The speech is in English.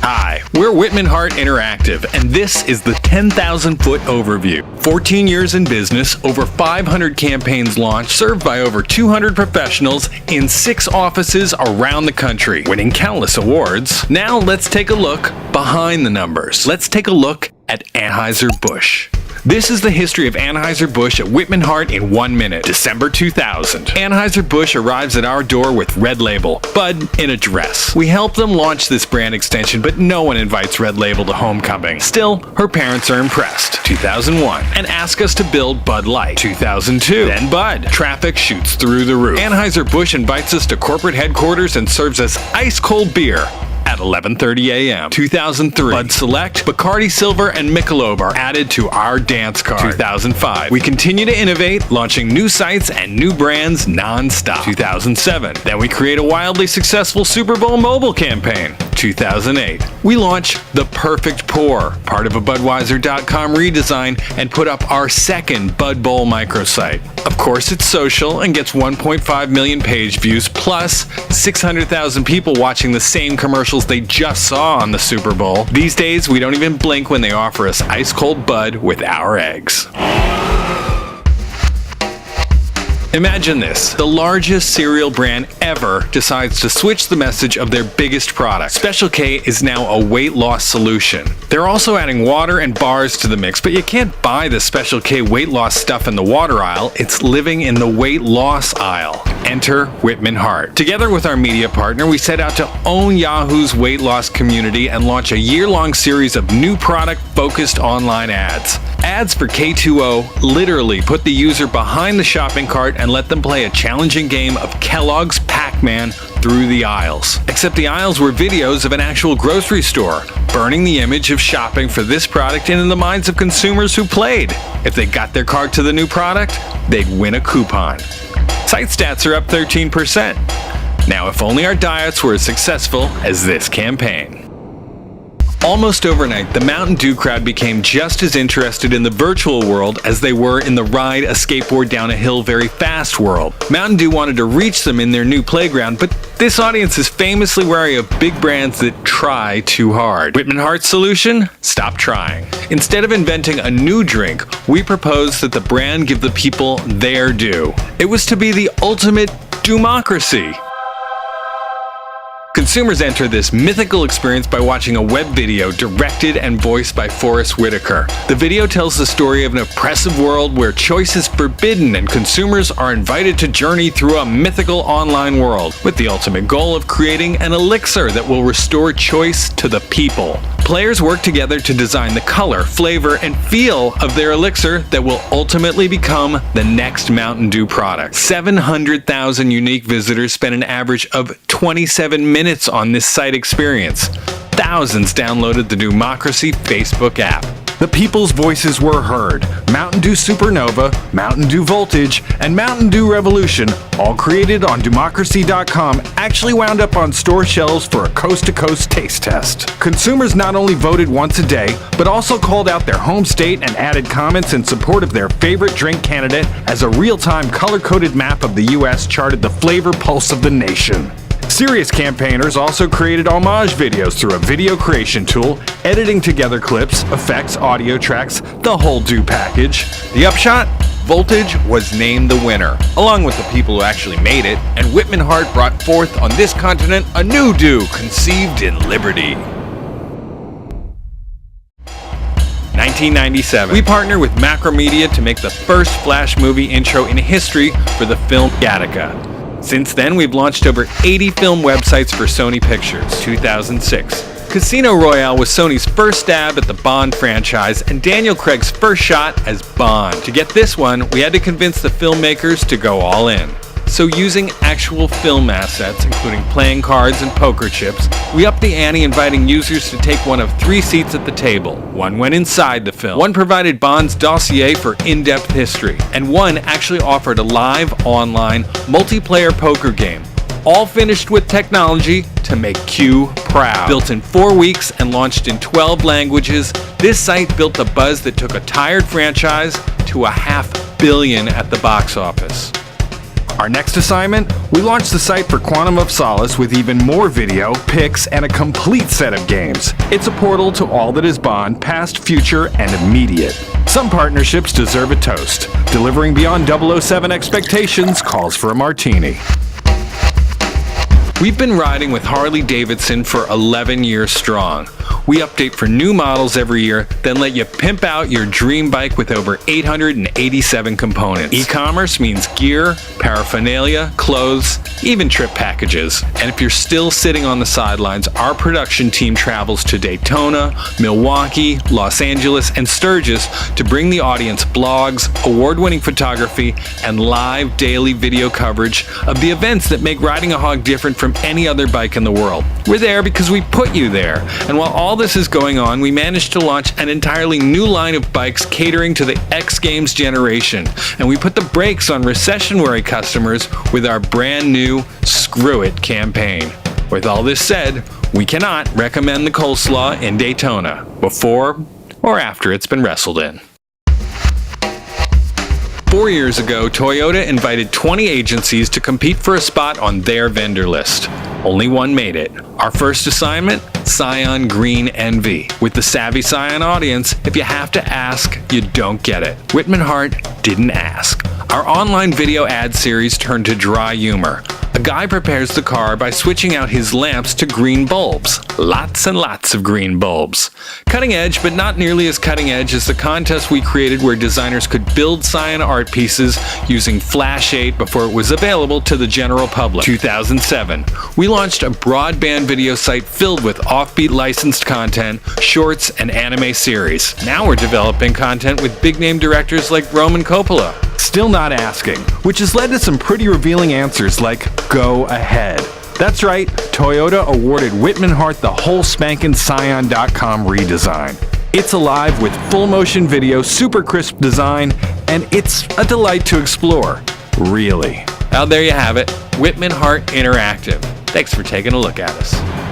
Hi, we're WhittmanHart Interactive, and this is the 10,000-foot overview. 14 years in business, over 500 campaigns launched, served by over 200 professionals in 6 offices around the country, winning countless awards. Now let's take a look behind the numbers. Let's take a look at Anheuser-Busch. This is the history of Anheuser-Busch at WhittmanHart in 1 minute. December 2000. Anheuser-Busch arrives at our door with Red Label, Bud in a dress. We help them launch this brand extension, but no one invites Red Label to homecoming. Still, her parents are impressed. 2001. And ask us to build Bud Light. 2002. Then Bud. Traffic shoots through the roof. Anheuser-Busch invites us to corporate headquarters and serves us ice-cold beer at 11:30 a.m. 2003. Bud Select, Bacardi Silver, and Michelob are added to our dance card. 2005. We continue to innovate, launching new sites and new brands non-stop. 2007. Then we create a wildly successful Super Bowl mobile campaign. 2008. We launch The Perfect Pour, part of a Budweiser.com redesign, and put up our second Bud Bowl microsite. Of course, it's social and gets 1.5 million page views, plus 600,000 people watching the same commercials they just saw on the Super Bowl. These days, we don't even blink when they offer us ice-cold Bud with our eggs. Imagine this. The largest cereal brand ever decides to switch the message of their biggest product. Special K is now a weight loss solution. They're also adding water and bars to the mix, but you can't buy the Special K weight loss stuff in the water aisle. It's living in the weight loss aisle. Enter WhittmanHart. Together with our media partner, we set out to own Yahoo's weight loss community and launch a year-long series of new product-focused online ads. Ads for K2O literally put the user behind the shopping cart and let them play a challenging game of Kellogg's Pac-Man through the aisles. Except the aisles were videos of an actual grocery store, burning the image of shopping for this product into the minds of consumers who played. If they got their cart to the new product, they'd win a coupon. Site stats are up 13%. Now, if only our diets were as successful as this campaign. Almost overnight, the Mountain Dew crowd became just as interested in the virtual world as they were in the ride a skateboard down a hill very fast world. Mountain Dew wanted to reach them in their new playground, but this audience is famously wary of big brands that try too hard. WhittmanHart's solution? Stop trying. Instead of inventing a new drink, we proposed that the brand give the people their due. It was to be the ultimate democracy. Consumers enter this mythical experience by watching a web video directed and voiced by Forrest Whitaker. The video tells the story of an oppressive world where choice is forbidden and consumers are invited to journey through a mythical online world, with the ultimate goal of creating an elixir that will restore choice to the people. Players work together to design the color, flavor, and feel of their elixir that will ultimately become the next Mountain Dew product. 700,000 unique visitors spent an average of 27 minutes on this site experience. Thousands downloaded the Democracy Facebook app. The people's voices were heard. Mountain Dew Supernova, Mountain Dew Voltage, and Mountain Dew Revolution, all created on Democracy.com, actually wound up on store shelves for a coast-to-coast taste test. Consumers not only voted once a day, but also called out their home state and added comments in support of their favorite drink candidate as a real-time color-coded map of the U.S. charted the flavor pulse of the nation. Serious campaigners also created homage videos through a video creation tool, editing together clips, effects, audio tracks, the whole Dew package. The upshot? Voltage was named the winner, along with the people who actually made it, and WhittmanHart brought forth on this continent a new Dew conceived in liberty. 1997. We partnered with Macromedia to make the first Flash movie intro in history for the film Gattaca. Since then, we've launched over 80 film websites for Sony Pictures. 2006. Casino Royale was Sony's first stab at the Bond franchise and Daniel Craig's first shot as Bond. To get this one, we had to convince the filmmakers to go all in. So using actual film assets, including playing cards and poker chips, we upped the ante, inviting users to take one of 3 seats at the table. One went inside the film, one provided Bond's dossier for in-depth history, and one actually offered a live, online, multiplayer poker game. All finished with technology to make Q proud. Built in 4 weeks and launched in 12 languages, this site built a buzz that took a tired franchise to $500 million at the box office. Our next assignment? We launched the site for Quantum of Solace with even more video, pics, and a complete set of games. It's a portal to all that is Bond, past, future, and immediate. Some partnerships deserve a toast. Delivering beyond 007 expectations calls for a martini. We've been riding with Harley-Davidson for 11 years strong. We update for new models every year, then let you pimp out your dream bike with over 887 components. E-commerce means gear, paraphernalia, clothes, even trip packages. And if you're still sitting on the sidelines, our production team travels to Daytona, Milwaukee, Los Angeles, and Sturgis to bring the audience blogs, award-winning photography, and live daily video coverage of the events that make Riding a Hog different from any other bike in the world. We're there because we put you there. And while all this is going on, we managed to launch an entirely new line of bikes catering to the X Games generation. And we put the brakes on recession-weary customers with our brand new Screw It campaign. With all this said, we cannot recommend the coleslaw in Daytona before or after it's been wrestled in. 4 years ago, Toyota invited 20 agencies to compete for a spot on their vendor list. Only one made it. Our first assignment? Scion Green Envy. With the savvy Scion audience, if you have to ask, you don't get it. WhittmanHart didn't ask. Our online video ad series turned to dry humor. A guy prepares the car by switching out his lamps to green bulbs. Lots and lots of green bulbs. Cutting edge, but not nearly as cutting edge as the contest we created where designers could build Scion art pieces using Flash 8 before it was available to the general public. 2007. We launched a broadband video site filled with offbeat licensed content, shorts, and anime series. Now we're developing content with big-name directors like Roman Coppola. Still not asking, which has led to some pretty revealing answers like, go ahead. That's right, Toyota awarded WhittmanHart the whole spankin' Scion.com redesign. It's alive with full motion video, super crisp design, and it's a delight to explore. Really. Well, there you have it, WhittmanHart Interactive. Thanks for taking a look at us.